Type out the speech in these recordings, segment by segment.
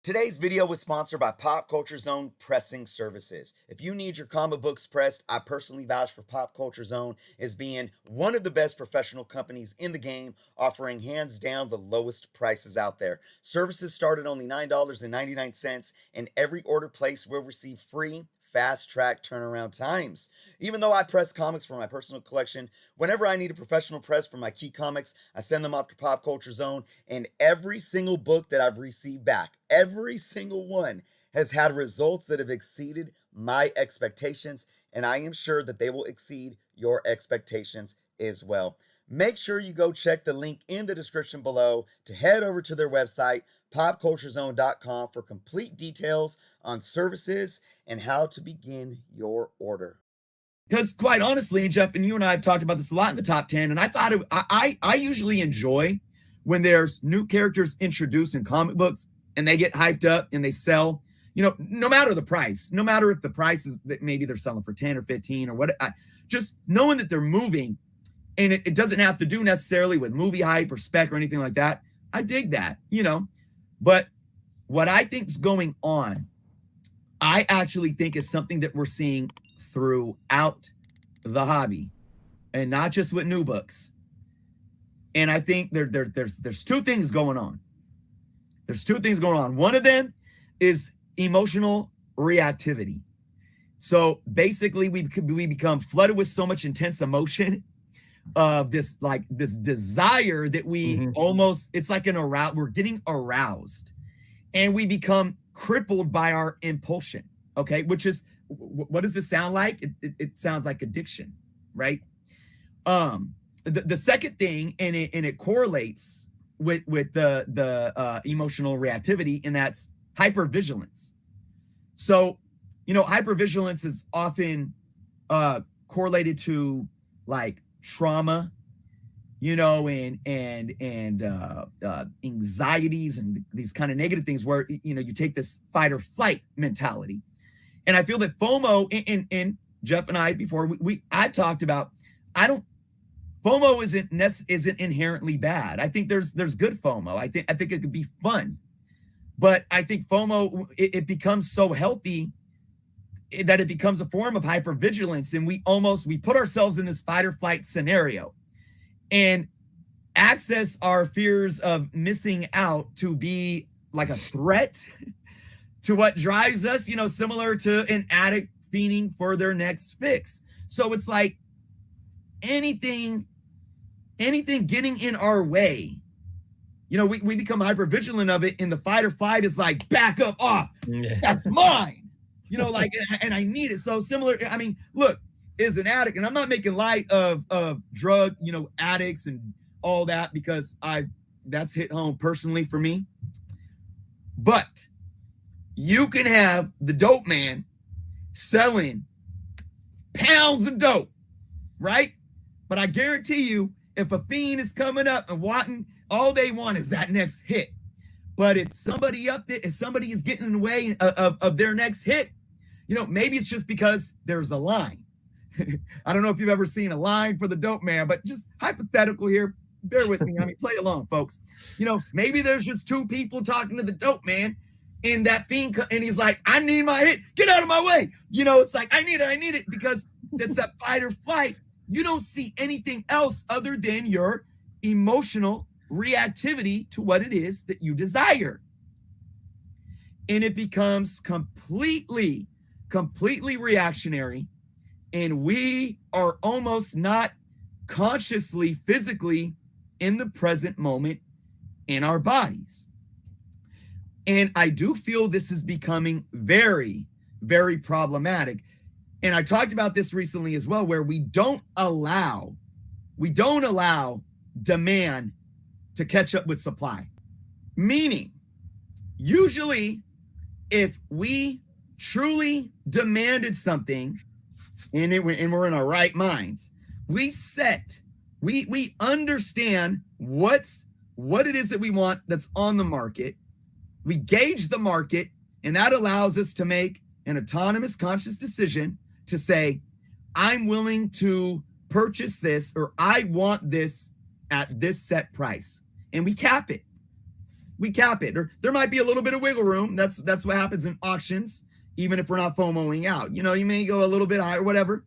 Today's video was sponsored by Pop Culture Zone Pressing Services. If you need your comic books pressed, I personally vouch for Pop Culture Zone as being one of the best professional companies in the game, offering hands down the lowest prices out there. Services start at only $9.99, and every order placed will receive free fast track turnaround times. Even though I press comics for my personal collection, whenever I need a professional press for my key comics, I send them off to Pop Culture Zone, and every single book that I've received back, every single one, has had results that have exceeded my expectations, and I am sure that they will exceed your expectations as well. Make sure you go check the link in the description below to head over to their website, popculturezone.com, for complete details on services and how to begin your order. Because quite honestly, Jeff, and you and I have talked about this a lot in the top 10, and I thought I usually enjoy when there's new characters introduced in comic books and they get hyped up and they sell, no matter the price, no matter if the price is that maybe they're selling for 10 or 15 or what, just knowing that they're moving, and it doesn't have to do necessarily with movie hype or spec or anything like that. I dig that, but what I think is going on, I actually think is something that we're seeing throughout the hobby, and not just with new books. And I think there's two things going on. There's two things going on. One of them is emotional reactivity. So basically, we become flooded with so much intense emotion of this desire that we almost, it's like an aroused, we're getting aroused, and we become crippled by our impulsion. Okay, which is, what does this sound like? It sounds like addiction, right? The second thing, and it correlates with the emotional reactivity, and that's hypervigilance. So, hypervigilance is often correlated to like trauma, and anxieties and these kind of negative things where you take this fight or flight mentality. And I feel that FOMO, and Jeff and I before I've talked about, FOMO isn't inherently bad. I think there's good FOMO. I think it could be fun, but I think FOMO it becomes so healthy that it becomes a form of hypervigilance, and we put ourselves in this fight or flight scenario and access our fears of missing out to be like a threat to what drives us, similar to an addict fiending for their next fix. So it's like anything getting in our way, we become hypervigilant of it, and the fight or flight is like, back up, off, that's mine, and I need it. So similar, I mean, look, as an addict, and I'm not making light of drug, addicts and all that, because that's hit home personally for me. But you can have the dope man selling pounds of dope, right? But I guarantee you, if a fiend is coming up and wanting, all they want is that next hit. But if somebody is getting in the way of their next hit, maybe it's just because there's a line. I don't know if you've ever seen a line for the dope man, but just hypothetical here. Bear with me. I mean, play along, folks. Maybe there's just two people talking to the dope man, and that fiend, and he's like, I need my hit. Get out of my way. It's like, I need it, because it's that fight or flight. You don't see anything else other than your emotional reactivity to what it is that you desire. And it becomes completely reactionary. And we are almost not consciously, physically in the present moment in our bodies. And I do feel this is becoming very, very problematic. And I talked about this recently as well, where we don't allow demand to catch up with supply. Meaning, usually, if we truly demanded something, and we're in our right minds, we understand what it is that we want that's on the market. We gauge the market, and that allows us to make an autonomous, conscious decision to say, I'm willing to purchase this, or I want this at this set price. And we cap it. we cap it. Or there might be a little bit of wiggle room. That's what happens in auctions, even if we're not FOMOing out. You know, you may go a little bit higher, whatever.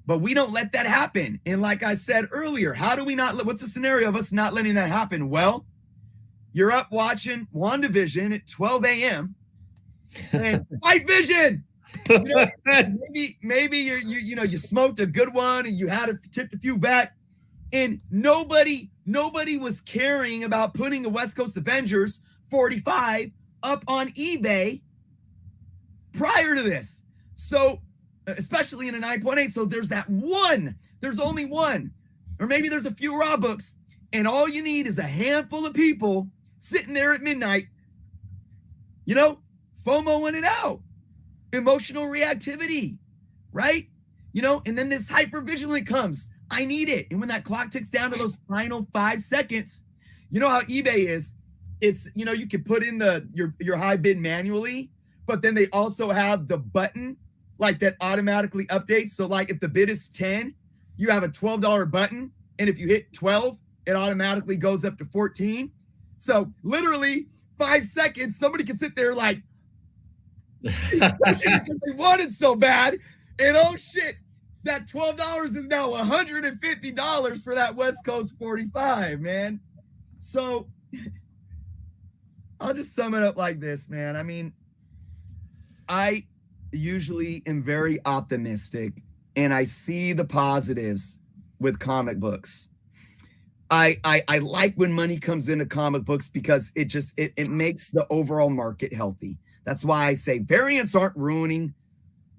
But we don't let that happen. And like I said earlier, how do we not, what's the scenario of us not letting that happen? Well, you're up watching WandaVision at 12 a.m. and White Vision. You know, maybe you smoked a good one and you had tipped a few back, and nobody was caring about putting the West Coast Avengers 45 up on eBay prior to this. So, especially in a 9.8. So there's only one, or maybe there's a few raw books, and all you need is a handful of people sitting there at midnight, FOMOing it out. Emotional reactivity, right? And then this hypervigilant comes. I need it. And when that clock ticks down to those final 5 seconds, you know how eBay is. It's, you can put in your high bid manually, but then they also have the button like that automatically updates. So like if the bid is 10, you have a $12 button. And if you hit 12, it automatically goes up to 14. So literally 5 seconds, somebody can sit there like, because they want it so bad, and oh shit, that $12 is now $150 for that West Coast 45, man. So I'll just sum it up like this, man. I mean, I usually am very optimistic, and I see the positives with comic books. I like when money comes into comic books because it makes the overall market healthy. That's why I say variants aren't ruining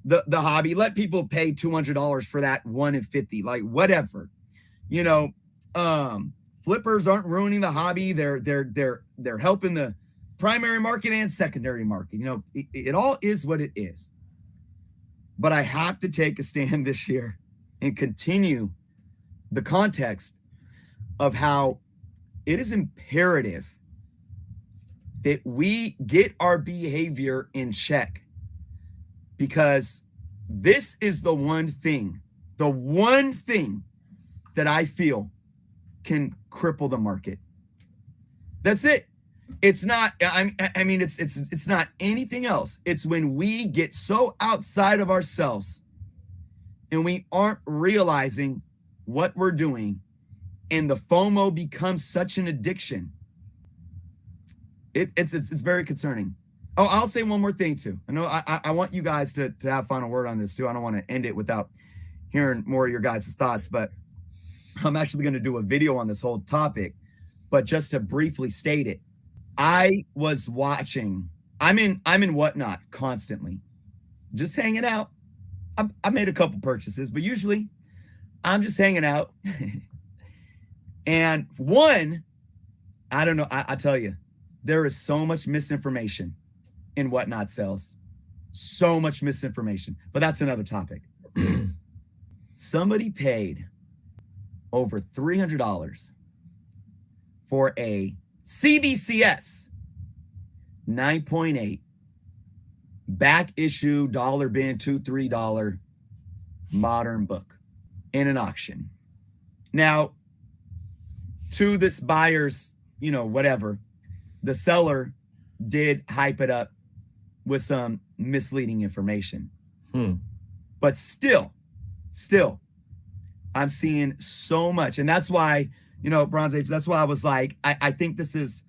the hobby. Let people pay $200 for that 1 in 50, like whatever. Flippers aren't ruining the hobby. They're helping the primary market and secondary market. It all is what it is. But I have to take a stand this year and continue the context of how it is imperative that we get our behavior in check, because this is the one thing that I feel can cripple the market. That's it. It's not, I mean, it's not anything else. It's when we get so outside of ourselves and we aren't realizing what we're doing, and the FOMO becomes such an addiction. It's very concerning. Oh, I'll say one more thing too. I know I want you guys to have final word on this too. I don't want to end it without hearing more of your guys' thoughts, but I'm actually going to do a video on this whole topic. But just to briefly state it, I was watching. I'm in Whatnot constantly, just hanging out. I made a couple purchases, but usually I'm just hanging out. And one, I don't know. I tell you, there is so much misinformation in Whatnot sales. So much misinformation. But that's another topic. Somebody paid over $300 for a CBCS 9.8 back issue dollar bin $2-3 modern book in an auction. Now, to this buyer's, whatever, the seller did hype it up with some misleading information. But still, I'm seeing so much. And that's why, Bronze Age, that's why I was like, I think this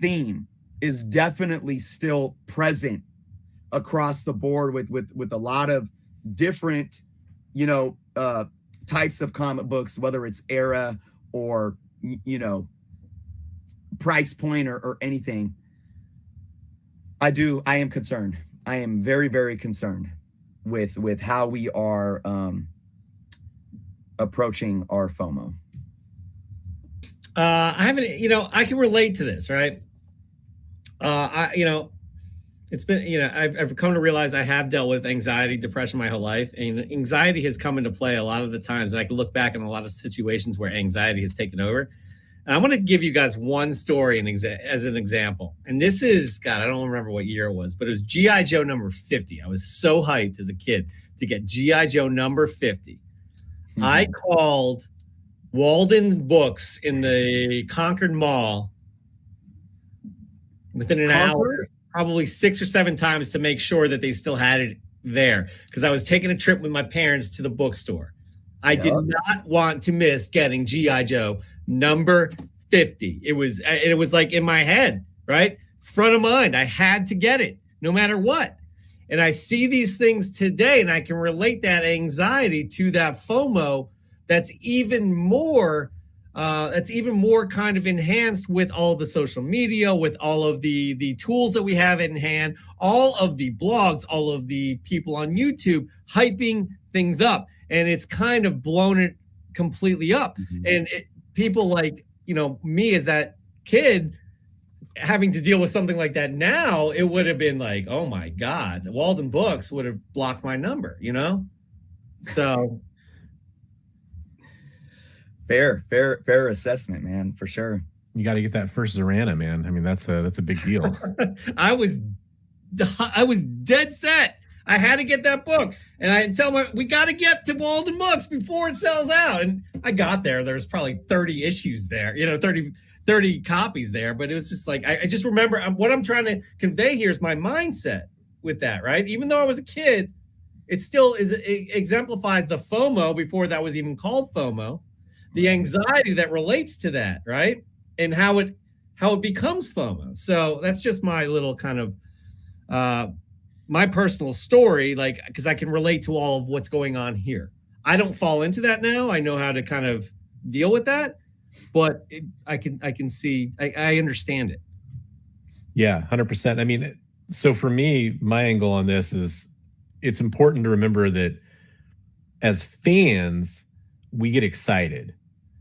theme is definitely still present across the board with a lot of different, types of comic books, whether it's era or, price point or anything. I am concerned. I am very, very concerned with how we are approaching our FOMO. I haven't, I can relate to this, right? It's been, I've come to realize I have dealt with anxiety, depression my whole life, and anxiety has come into play a lot of the times. And I can look back in a lot of situations where anxiety has taken over. And I want to give you guys one story as an example. And this is, God, I don't remember what year it was, but it was G.I. Joe number 50. I was so hyped as a kid to get G.I. Joe number 50. I called Walden Books in the Concord Mall within an hour, probably 6 or 7 times to make sure that they still had it there. Because I was taking a trip with my parents to the bookstore. I did not want to miss getting G.I. Joe number 50. It was like in my head, right? Front of mind. I had to get it no matter what. And I see these things today, and I can relate that anxiety to that FOMO. That's even more kind of enhanced with all the social media, with all of the tools that we have in hand, all of the blogs, all of the people on YouTube hyping things up. And it's kind of blown it completely up. Mm-hmm. And people like, me as that kid having to deal with something like that now, it would have been like, oh my God, Walden Books would have blocked my number, So fair assessment, man, for sure. You got to get that first Zorana, man. I mean, that's a big deal. I was dead set. I had to get that book, and I tell we got to get to Walden Books before it sells out. And I got there. There's probably 30 issues there, 30 copies there. But it was just like, I just remember what I'm trying to convey here is my mindset with that, right? Even though I was a kid, it still it exemplifies the FOMO before that was even called FOMO, the anxiety that relates to that, right? And how it becomes FOMO. So that's just my little kind of my personal story, like, because I can relate to all of what's going on here. I don't fall into that now. I know how to kind of deal with that, but I can see, I understand it. Yeah, 100%. I mean, so for me, my angle on this is it's important to remember that as fans, we get excited.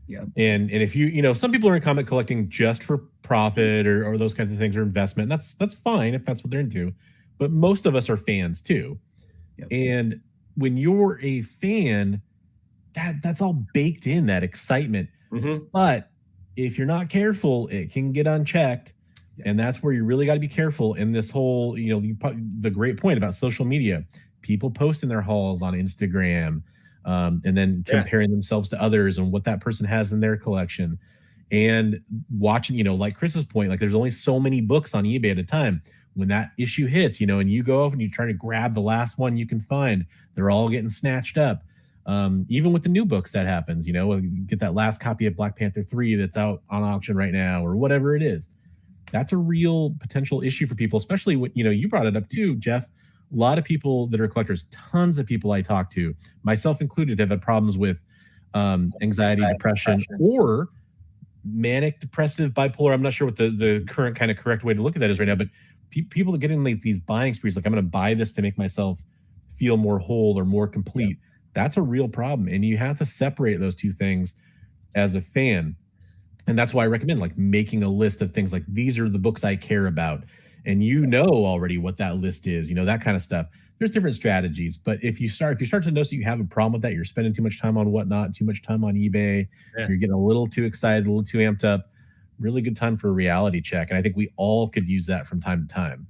Yeah. And if some people are in comic collecting just for profit or those kinds of things or investment. That's fine if that's what they're into. But most of us are fans too. Yep. And when you're a fan, that's all baked in, that excitement. Mm-hmm. But if you're not careful, it can get unchecked. Yep. And that's where you really got to be careful in this whole, the great point about social media, people posting their hauls on Instagram, and then comparing themselves to others and what that person has in their collection, and watching, like Chris's point, like there's only so many books on eBay at a time. When that issue hits, and you go off and you try to grab the last one you can find, they're all getting snatched up. Even with the new books that happens, get that last copy of Black Panther 3 that's out on auction right now or whatever it is. That's a real potential issue for people, especially when, you brought it up too, Jeff. A lot of people that are collectors, tons of people I talk to, myself included, have had problems with anxiety, depression, or manic depressive bipolar. I'm not sure what the current kind of correct way to look at that is right now, but people that get in these buying sprees, like I'm going to buy this to make myself feel more whole or more complete. That's a real problem. And you have to separate those two things as a fan. And that's why I recommend like making a list of things like, these are the books I care about. And already what that list is, that kind of stuff. There's different strategies, but if you start to notice that you have a problem with that, you're spending too much time on whatnot, too much time on eBay, you're getting a little too excited, a little too amped up, really good time for a reality check. And I think we all could use that from time to time.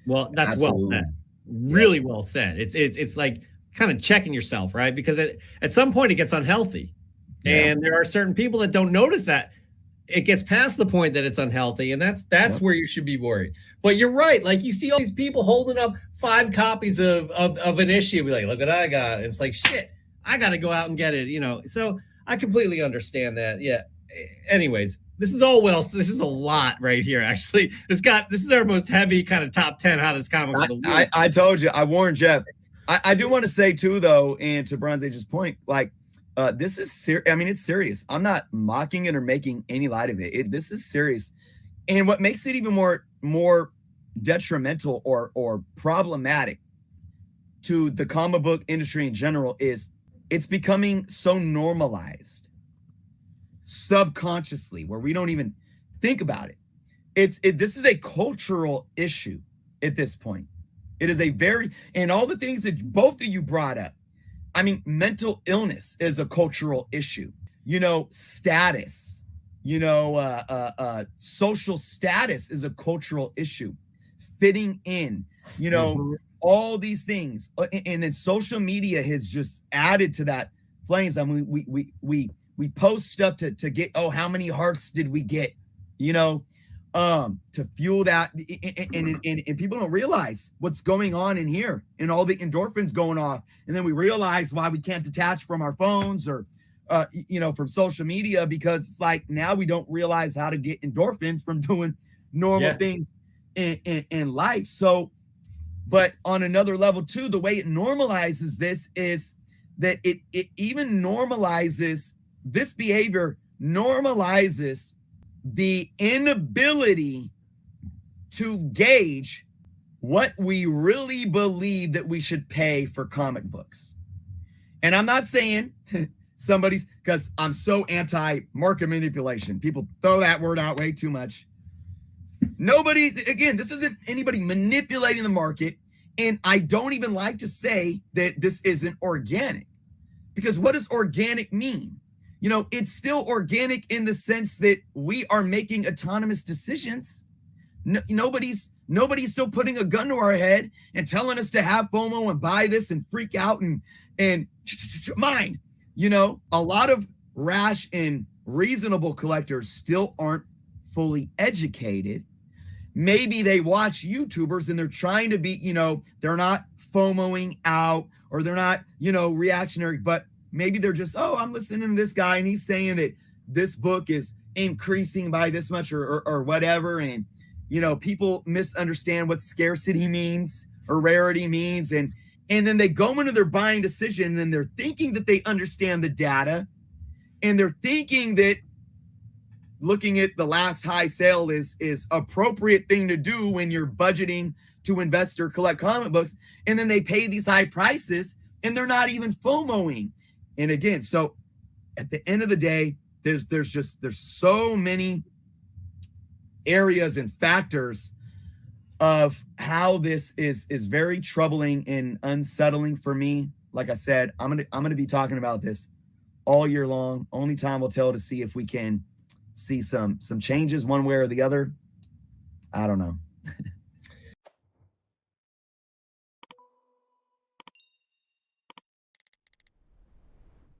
Well, that's Absolutely. Well said. Really well said. It's like kind of checking yourself, right? Because at some point it gets unhealthy. And there are certain people that don't notice that it gets past the point that it's unhealthy. And that's where you should be worried. But you're right. Like you see all these people holding up 5 copies of an issue. Be like, look what I got. And it's like, shit, I got to go out and get it, So I completely understand that. Yeah. Anyways, this is this is a lot right here. Actually, this is our most heavy kind of top 10 hottest comics of the week. I told you, I warned Jeff. I do want to say too, though, and to Bronze Age's point, like this is serious. I mean, it's serious. I'm not mocking it or making any light of it. This is serious. And what makes it even more detrimental or problematic to the comic book industry in general is it's becoming so normalized subconsciously where we don't even think about it. This is a cultural issue at this point. It is and all the things that both of you brought up. I mean, mental illness is a cultural issue, status, social status is a cultural issue, fitting in, all these things. And then social media has just added to that flames. I mean, we post stuff to get, how many hearts did we get? to fuel that. And people don't realize what's going on in here and all the endorphins going off. And then we realize why we can't detach from our phones or, from social media, because it's like now we don't realize how to get endorphins from doing normal things in life. So, but on another level too, the way it normalizes this is that it even normalizes this behavior, normalizes the inability to gauge what we really believe that we should pay for comic books. And I'm not saying somebody's, because I'm so anti-market manipulation. People throw that word out way too much. Nobody, again, this isn't anybody manipulating the market. And I don't even like to say that this isn't organic, because what does organic mean? It's still organic in the sense that we are making autonomous decisions. Nobody's still putting a gun to our head and telling us to have FOMO and buy this and freak out and mine. A lot of rash and reasonable collectors still aren't fully educated. Maybe they watch YouTubers and they're trying to be, they're not FOMOing out, or they're not, reactionary, but maybe they're just, I'm listening to this guy and he's saying that this book is increasing by this much or whatever. And, people misunderstand what scarcity means or rarity means. And then they go into their buying decision and they're thinking that they understand the data, and they're thinking that looking at the last high sale is appropriate thing to do when you're budgeting to invest or collect comic books. And then they pay these high prices and they're not even FOMOing. And again, so at the end of the day, there's so many areas and factors of how this is very troubling and unsettling for me. Like I said, I'm gonna be talking about this all year long. Only time will tell to see if we can see some changes one way or the other. I don't know.